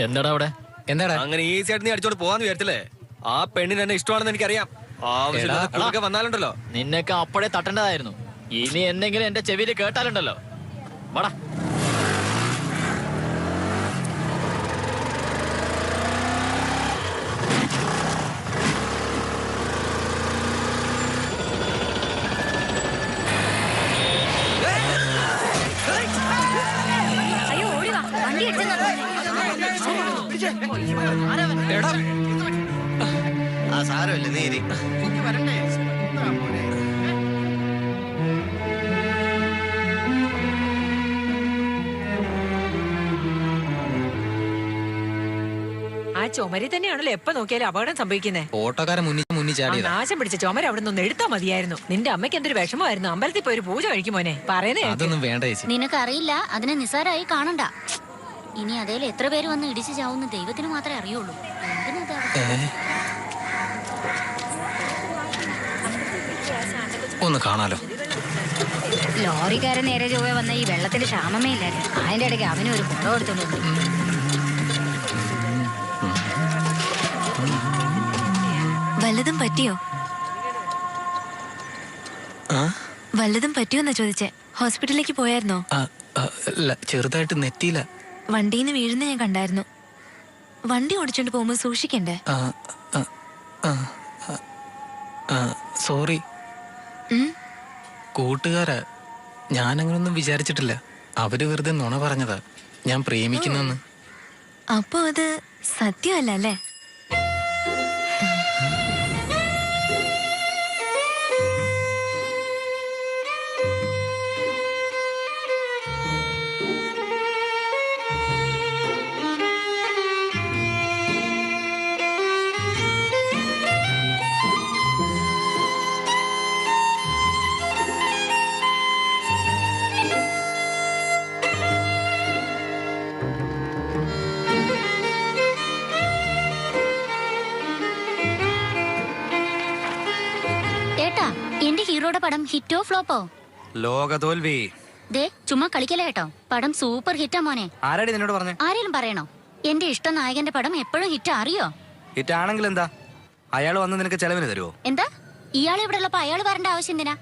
എന്താടാ അവിടെ? എന്താടാ അങ്ങനെ ഈസി ആയിട്ട് നീ അടിച്ചോണ്ട് പോവാന്ന് വിചാരിച്ചില്ലേ? ആ പെണ്ണിന് എന്നെ ഇഷ്ടമാണെന്ന് എനിക്കറിയാം. ആവശ്യമില്ലാതെ വന്നാലുണ്ടല്ലോ നിന്നൊക്കെ അപ്പോഴേ തട്ടേണ്ടതായിരുന്നു. ഇനി എന്തെങ്കിലും എന്റെ ചെവിയിൽ കേട്ടാലുണ്ടല്ലോ. വാടാ. സാരമല്ലേ നേരി ആ ചുമരി തന്നെയാണല്ലോ എപ്പോ നോക്കിയാലും അപകടം സംഭവിക്കുന്നേ. ഓട്ടോക്കാരൻ മുന്നിൽ ചാടിയതാ. നാശം പിടിച്ച ചുമര അവിടെ നിന്ന് എടുത്താ മതിയായിരുന്നു. നിന്റെ അമ്മയ്ക്ക് എന്തൊരു വിഷമമായിരുന്നു. അമ്പലത്തിൽ പോയി ഒരു പൂജ കഴിക്കുമോനെ പറയുന്നേ. അതൊന്നും വേണ്ട ചേച്ചി. നിനക്കറിയില്ല, അതിനെ നിസ്സാരമായി കാണണ്ട. ഇനി അതേൽ എത്ര പേര് വന്ന് ഇടിച്ചു ചാവുന്ന ദൈവത്തിന് മാത്രമേ അറിയുള്ളൂ. ഒന്ന് കാണാലോ. ലോറിക്കാരൻ നേരെ ചൊവ്വേ വന്ന ഈ വെള്ളത്തിന്റെ ക്ഷാമമേ ഇല്ലായിരുന്നു. അതിന്റെ ഇടയ്ക്ക് അവനും ഒരു കുടം എടുത്തോണ്ട് വല്ലതും പറ്റിയോ? വല്ലതും പറ്റിയോന്നാ ചോദിച്ചേ. ഹോസ്പിറ്റലിലേക്ക് പോയായിരുന്നോ? ചെറുതായിട്ട് നെറ്റിയില്ല. വണ്ടിന്ന് വീഴുന്ന ഞാൻ കണ്ടായിരുന്നു. വണ്ടി ഓടിച്ചോണ്ട് പോകുമ്പോ സൂക്ഷിക്കണ്ടേ? സോറി. കൂട്ടുകാരാ, ഞാനങ്ങനൊന്നും വിചാരിച്ചിട്ടില്ല. അവര് വെറുതെ നുണ പറഞ്ഞതാ ഞാൻ പ്രേമിക്കുന്നെന്ന്. അപ്പൊ അത് സത്യമല്ല അല്ലേ? എന്റെ ഹീറോയുടെ പടം ഹിറ്റോ ഫ്ലോപ്പോ? ലോക തോൽവി. ദേ ചുമ്മാ കളിക്കല കേട്ടോ. പടം സൂപ്പർ ഹിറ്റാ മോനെ. ആരാടി നിന്നോട് പറഞ്ഞേ? ആരെങ്കിലും പറയണോ? എന്റെ ഇഷ്ട നായകന്റെ പടം എപ്പോഴും ഹിറ്റ് അറിയോ? ഹിറ്റ് ആണെങ്കിൽ എന്താ? അയാൾ വന്ന് നിനക്ക് ചെലവിന് തരുമോ? എന്താ ഇയാൾ ഇവിടെ ഉള്ളപ്പോ അയാൾ വരേണ്ട ആവശ്യം എന്തിനാ?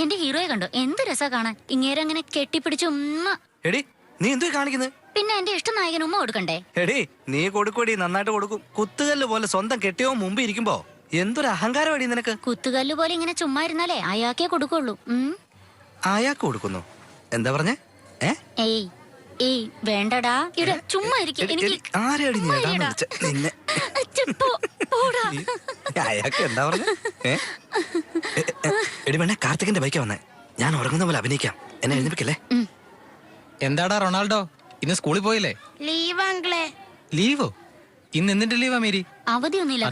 എന്റെ ഹീറോയെ കണ്ടോ, എന്ത് രസാ കാണാൻ. ഇങ്ങേരെ അങ്ങനെ കെട്ടിപ്പിടിച്ച് ഉമ്മ. എടി നീ എന്തു കാണിക്കുന്നത്? പിന്നെ എന്റെ ഇഷ്ട നായകൻ ഉമ്മ കൊടുക്കണ്ടേ? എടി നീ കൊടുക്കൂടി, നന്നായിട്ട് കൊടുക്കും. കുത്തുകല്ല് പോലെ സ്വന്തം കെട്ടിയോ മുമ്പ് ഇരിക്കുമ്പോ എന്തൊരു അഹങ്കാരം അടി നിനക്ക്. കുത്തുകല്ല് പോലെ ഇങ്ങനെ ചുമ്മാ ഇരുന്നാലേ അയാൾക്കേ കൊടുക്കുള്ളൂ. അയാൾക്ക് കൊടുക്കുന്നു എന്താ പറഞ്ഞേ? ഏയ് ഏയ് വേണ്ടടാ, ഇവിടെ ചുമ്മാ ആരെയാടി നീ നിന്നെ? അയാൾക്ക് എന്താ പറഞ്ഞേ? എടി വേണേ കാർത്തികന്റെ ബൈക്കാ വന്നേ. ഞാൻ ഉറങ്ങുന്ന പോലെ അഭിനയിക്കാം, എന്നെ എഴുന്നേൽപ്പിക്കല്ലേ? എന്താടാ റൊണാൾഡോ, ഇന്ന് സ്കൂളിൽ പോയില്ലേ? ലീവോ? ഇന്ന് എന്തിന്റെ ലീവാ മേരി? അവധിയൊന്നുമില്ല,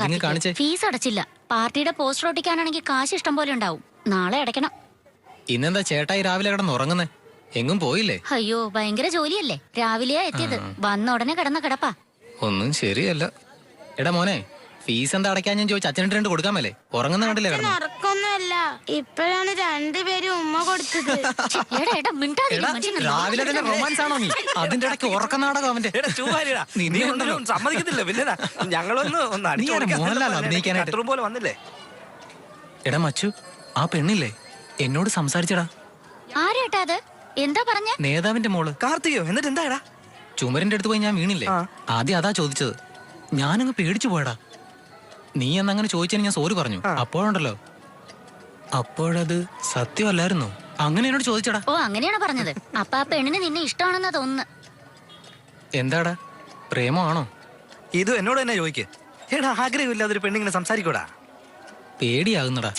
ഫീസ് അടച്ചില്ല. പാർട്ടിയുടെ പോസ്റ്റർ ഒട്ടിക്കാനാണെങ്കിൽ കാശ് ഇഷ്ടം പോലെ ഉണ്ടാവും. നാളെ അടയ്ക്കണം. ഇന്നെന്താ ചേട്ടായി രാവിലെ കിടന്ന് ഉറങ്ങുന്നേ? എങ്ങും പോയില്ലേ? അയ്യോ ഭയങ്കര ജോലിയല്ലേ. രാവിലെയാ എത്തിയത്, വന്ന ഉടനെ കിടന്ന കിടപ്പാ. ഒന്നും ശരിയല്ല. എടാ മോനെ, ഫീസ് എന്താ അടയ്ക്കാൻ ഞാൻ ചോദിച്ചു. അച്ഛനിട്ട് 2 കൊടുക്കാൻ മേലെ? ഉറങ്ങുന്ന കണ്ടില്ലേ കിടന്നു? ഇപ്പോഴാണ് 2 പേരും ഉമ്മ കൊടുത്തത്. രാവിലെ തന്നെ റൊമാൻസ് ആണോ നീ? അതിന്റെ ഇടയ്ക്ക് ഉറക്ക നാടകം അവന്റെ. സമ്മതിക്കത്തില്ല പിന്നെ അഭിനയിക്കാനായിട്ട് പോലെ വന്നില്ലേ? എടാ മച്ചു, ആ പെണ്ണില്ലേ എന്നോട് സംസാരിച്ചടാ. ആരേട്ടാ അത്? എന്താ പറഞ്ഞ? നേതാവിന്റെ മോള്. കാർത്തികയോ? എന്നിട്ട് എന്താടാ? ചുമരിന്റെ അടുത്ത് പോയി ഞാൻ വീണില്ലേ, ആദ്യം അതാ ചോദിച്ചത്. ഞാനങ്ങ് പേടിച്ചു പോയടാ. നീ എന്നങ്ങനെ ചോദിച്ചതിന് ഞാൻ സോറി പറഞ്ഞു. അപ്പോഴുണ്ടല്ലോ, അപ്പോഴത് സത്യമല്ലായിരുന്നു. അങ്ങനെ എന്നോട് ചോദിച്ചടാ. ഓ അങ്ങനെയാണ് പറഞ്ഞത്. അപ്പൊ ആ പെണ്ണിന് നിന്നെ ഇഷ്ടമാണെന്നാ തോന്നുന്നു. എന്താടാ, പ്രേമമാണോ? ഇത് എന്നോട് തന്നെ ചോദിക്ക്. എടാ ആഗ്രഹമില്ലാതൊരു പെണ്ണിങ്ങനെ സംസാരിക്കൂടാ? പേടിയാകുന്നടാ.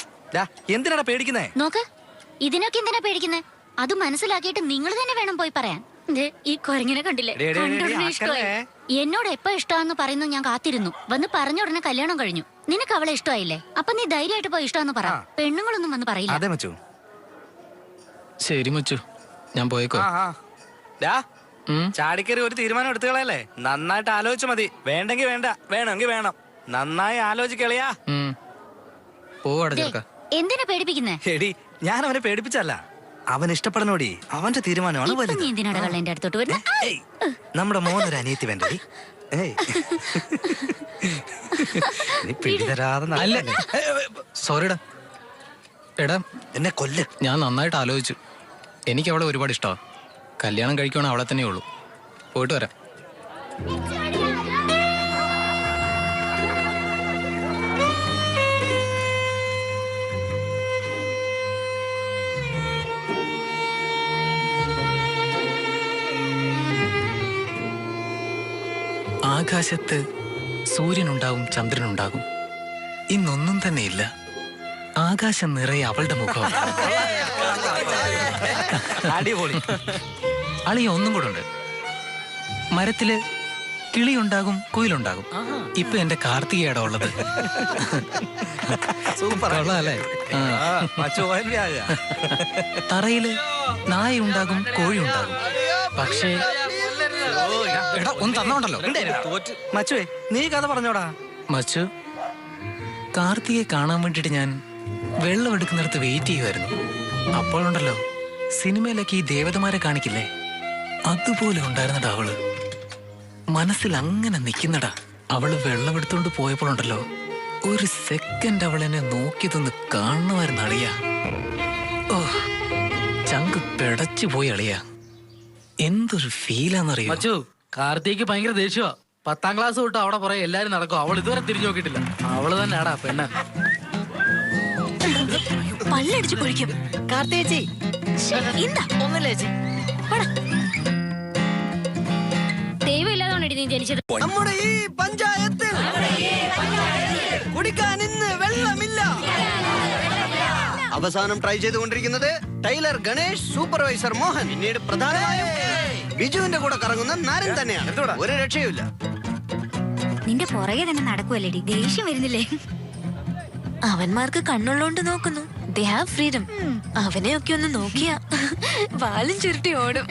എന്തിനാടാ പേടിക്കുന്നേ? നോക്ക്, ഇതിനൊക്കെ എന്തിനാ പേടിക്കുന്നേ? അത് മനസ്സിലാക്കിയിട്ട് നിങ്ങൾ തന്നെ വേണം പോയി പറയാൻ. ഈ കൊരങ്ങിനെ കണ്ടില്ലേ, എന്നോട് എപ്പോ ഇഷ്ടമാണെന്ന് പറയുന്നു. ഞാൻ കാത്തിരുന്നു. വന്ന് പറഞ്ഞ ഉടനെ കല്യാണം കഴിഞ്ഞു. നിനക്ക് അവളെ ഇഷ്ടമായില്ലേ? അപ്പൊ നീ ധൈര്യമായിട്ട് പോയി ഇഷ്ടമെന്ന് പറ. പെണ്ണുങ്ങളൊന്നും വന്ന് പറയില്ല. ശരി മച്ചു, ഞാൻ പോയേക്കോ. ചാടിക്കറി ഒരു തീരുമാനം എടുത്തുകളയല്ലേ. നന്നായിട്ട് ആലോചിച്ചു മതി. വേണ്ടെങ്കി വേണ്ട, വേണമെങ്കിൽ വേണം. നന്നായി ആലോചിക്കളിയാ. എന്തിനാ പേടിപ്പിക്കുന്നേ? എടി ഞാൻ അവനെ പേടിപ്പിച്ചല്ല, അവൻ ഇഷ്ടപ്പെടണോടി. അവന്റെ തീരുമാനമാണ് വലുത്. എന്തിനാണ് കള്ളന്റെ അടുത്തോട്ട് വരുന്നത്? നമ്മുടെ മോനൊരു അനിയത്തി വേണ്ടടി. ഏയ് നീ പിടിതരാതെ അല്ല നടക്കല്ലേ. സോറിടാ. എടാ എന്നെ കൊല്ല്. ഞാൻ നന്നായിട്ട് ആലോചിച്ചു. എനിക്ക് അവളെ ഒരുപാട് ഇഷ്ടമാണ്. കല്യാണം കഴിക്കുവാണെങ്കിൽ അവളെ തന്നെ ഉള്ളൂ. പോയിട്ട് വരാം. ആകാശത്ത് സൂര്യനുണ്ടാവും, ചന്ദ്രനുണ്ടാകും. ഇന്നൊന്നും തന്നെയില്ല. ആകാശം നിറയെ അവളുടെ മുഖം. അടിപൊളി. അളിയ ഒന്നും കൂടെ ഉണ്ട്. മരത്തില് കിളിയുണ്ടാകും, കുയിലുണ്ടാകും. ഇപ്പൊ എന്റെ കാർത്തികയുടെ ഉള്ളത്. സൂപ്പർ കൊള്ളാല്ലേ? തറയില് നായ ഉണ്ടാകും, കോഴി ഉണ്ടാകും. പക്ഷേ എടാ ഒന്ന് തന്നോണ്ടല്ലോ. മച്ചുവേ നീ കഥ പറഞ്ഞോടാ. മച്ചു, കാർത്തികയെ കാണാൻ വേണ്ടിട്ട് ഞാൻ വെള്ളം എടുക്കുന്നിടത്ത് വെയിറ്റ് ചെയ്യുമായിരുന്നു. അപ്പോഴുണ്ടല്ലോ സിനിമയിലൊക്കെ ഈ ദേവതമാരെ കാണിക്കില്ലേ, അതുപോലെ ഉണ്ടായിരുന്നടാ അവള്. മനസ്സിൽ അങ്ങനെ നിക്കുന്നടാ. അവള് വെള്ളം എടുത്തോണ്ട് പോയപ്പോഴുണ്ടല്ലോ ഒരു സെക്കൻഡ് അവൾ എന്നെ നോക്കിയതൊന്ന് കാണുമായിരുന്നു അളിയ. ഓ, ചങ്ക് പിടച്ചു പോയി അളിയ. എന്തൊരു ഫീലാന്നറിയോ? മച്ചു, കാർത്തിക്ക് ഭയങ്കര ദേഷ്യമാ. 10ാം ക്ലാസ് തൊട്ട് അവിടെ പുറകെ എല്ലാരും നടക്കും. അവൾ ഇതുവരെ തിരിഞ്ഞു നോക്കിയിട്ടില്ല. അവള് തന്നെയാടാ പെണ്ണ. പല്ലടിച്ചു പൊഴിക്കും. കാർത്തേച്ചി എന്താ ഒന്നല്ലേ ചേച്ചി? ദൈവം ഇല്ലാതെ നീ ജനിച്ചത്. നമ്മുടെ ഈ പഞ്ചായത്തിൽ കുടിക്കാൻ ഇന്ന് വെള്ളമില്ല. അവസാനം ട്രൈ ചെയ്തുകൊണ്ടിരിക്കുന്നത് ടൈലർ ഗണേഷ്, സൂപ്പർവൈസർ മോഹൻ, പിന്നീട് പ്രധാനമായും ബിജുവിന്റെ കൂടെ കറങ്ങുന്ന നാരൻ തന്നെയാണ്. ഒരു രക്ഷയുമില്ല. നിന്റെ പുറകെ തന്നെ നടക്കുവല്ലേടി, ദേഷ്യം വരുന്നില്ലേ? അവന്മാർക്ക് കണ്ണുള്ളോണ്ട് നോക്കുന്നു. They have freedom. അവനെയൊക്കെ ഒന്ന് നോക്കിയാ വാലും ചുരുട്ടി ഓടും.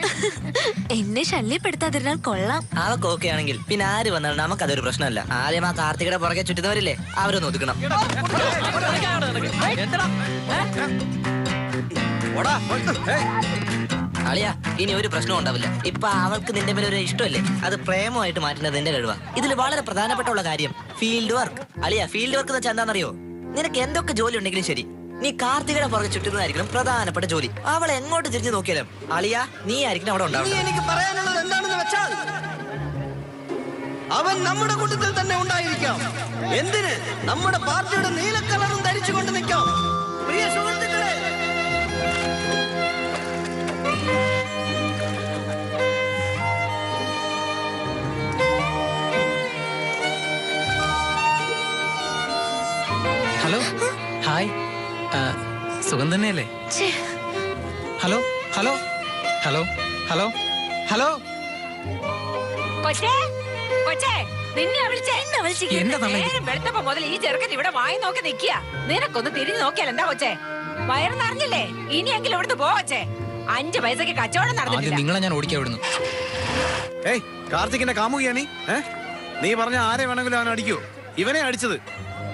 എന്നെ ശല്യപ്പെടുത്താതിരുന്നാൽ കൊള്ളാം. അവക്ക് ഓക്കെ ആണെങ്കിൽ പിന്നെ ആര് വന്നാലും നമുക്കതൊരു പ്രശ്നമല്ല. ആദ്യം ആ കാർത്തികയുടെ പുറകെ ചുറ്റുന്നവരില്ലേ, അവരൊന്ന് ഒതുക്കണം. അളിയ, ഇനി ഒരു പ്രശ്നം ഉണ്ടാവില്ല. ഇപ്പൊ അവൾക്ക് നിന്റെ മേലെ ഒരു ഇഷ്ടമല്ലേ, അത് പ്രേമമായിട്ട് മാറ്റുന്നത് നിന്റെ കഴിവാ. ഇതിൽ വളരെ പ്രധാനപ്പെട്ട കാര്യം ഫീൽഡ് വർക്ക്. അളിയ, ഫീൽഡ് വർക്ക് എന്ന് വെച്ചാൽ എന്താണെന്നറിയോ? നിനക്ക് എന്തൊക്കെ ജോലി ഉണ്ടെങ്കിലും ശരി, നീ കാർത്തികയുടെ പുറകെ ചുറ്റുന്നതായിരിക്കണം പ്രധാനപ്പെട്ട ജോലി. അവളെ എങ്ങോട്ട് തിരിഞ്ഞു നോക്കിയാലും അളിയ നീ ആയിരിക്കണം അവിടെ ഉണ്ടാവും. എനിക്ക് പറയാനുള്ളത് എന്താണെന്ന് വെച്ചാൽ, അവൻ നമ്മുടെ കൂട്ടത്തിൽ തന്നെ ഉണ്ടായിരിക്കാം. എന്തിന് നമ്മുടെ പാർട്ടിയുടെ നീലക്കലറും ധരിച്ചുകൊണ്ട് നിൽക്കാം. പ്രിയ സുഹൃത്തുക്കളെ, ഹലോ, ഹായ്. സുഖം തന്നെയല്ലേ? Hello hello hello hello hello. കൊച്ചേ കൊച്ചേ, നിന്നെ വിളിച്ചേ. എന്റെ തള്ളേ. നേരം വെളുത്തപ്പോ മുതൽ ഈ ചെറുക്കൻ ഇവിടെ വായി നോക്കി നിക്കുക. നിനക്കൊന്ന് തിരിഞ്ഞു നോക്കിയാൽ എന്താ കൊച്ചേ? വയറ് നിറഞ്ഞില്ലേ? ഇനിയെങ്കിലും ഇവിടുന്ന് പോ കൊച്ചേ. 5 പൈസക്ക് കച്ചവടം ആദ്യം നടന്നിട്ടില്ല. നിങ്ങളെ ഞാൻ ഓടിക്കാൻ വിടുന്നു. ഏയ്, കാർത്തികിന്റെ കാമുകിയാ നീ? നീ പറഞ്ഞ ആരെ വേണമെങ്കിലും അവൻ അടിക്കൂ. ഇവനെ അടിച്ചത്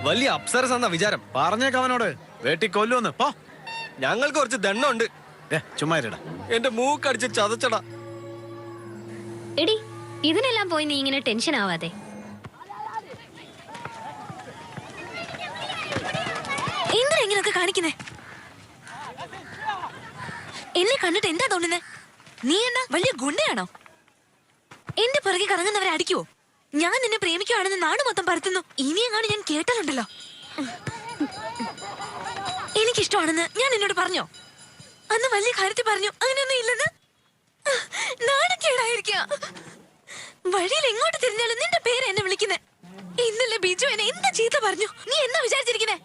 വലിയ അപ്സരസ് എന്നാ വിചാരം. പറഞ്ഞേക്ക് അവനോട്, വെട്ടി കൊല്ലുമെന്ന്. പോ. ഞങ്ങൾക്ക് കുറച്ച് ദണ്ണുണ്ട്. ചുമ്മാ ഇരടാ. എന്റെ മൂക്കടിച്ച് ചതച്ചടാ. എടി, ഇതിനെല്ലാം പോയി നീ ഇങ്ങനെ ടെൻഷൻ ആവാതെ. എന്താ ഇങ്ങനെയൊക്കെ കാണിക്കുന്നേ? എന്നെ കണ്ടിട്ട് എന്താ തോന്നുന്നേ? നീ എന്നാ വലിയ ഗുണ്ടയാണോ? എന്റെ പുറകെ കറങ്ങുന്നവരെ അടിക്കുവോ? ഞാൻ നിന്നെ പ്രേമിക്കുവാണെന്ന് നാട് മൊത്തം പരത്തുന്നു. ഇനിയെങ്ങാണ് ഞാൻ കേട്ടാലുണ്ടല്ലോ. എനിക്കിഷ്ടമാണെന്ന് ഞാൻ എന്നോട് പറഞ്ഞോ? അന്ന് വലിയ കാര്യത്തിൽ പറഞ്ഞു അങ്ങനെയൊന്നും ഇല്ലെന്ന്. നാണക്കേടായിരിക്കാം. വഴിയിൽ എങ്ങോട്ട് തിരിഞ്ഞാലും നിന്റെ പേര് എന്നെ വിളിക്കുന്നേ. ഇന്നലെ ബിജു എന്നെ എന്താ ചീത്ത പറഞ്ഞു. നീ എന്നാ വിചാരിച്ചിരിക്കുന്നേ?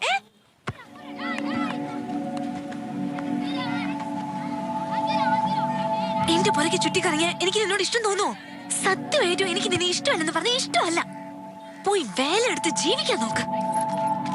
എന്റെ പുറകെ ചുറ്റിക്കറങ്ങിയ എനിക്ക് നിന്നോട് ഇഷ്ടം തോന്നുവോ? സത്യമായിട്ടും എനിക്ക് നിന്നെ ഇഷ്ടമല്ലെന്ന് പറഞ്ഞ ഇഷ്ടമല്ല. പോയി വേല എടുത്ത് ജീവിക്കാൻ നോക്ക്.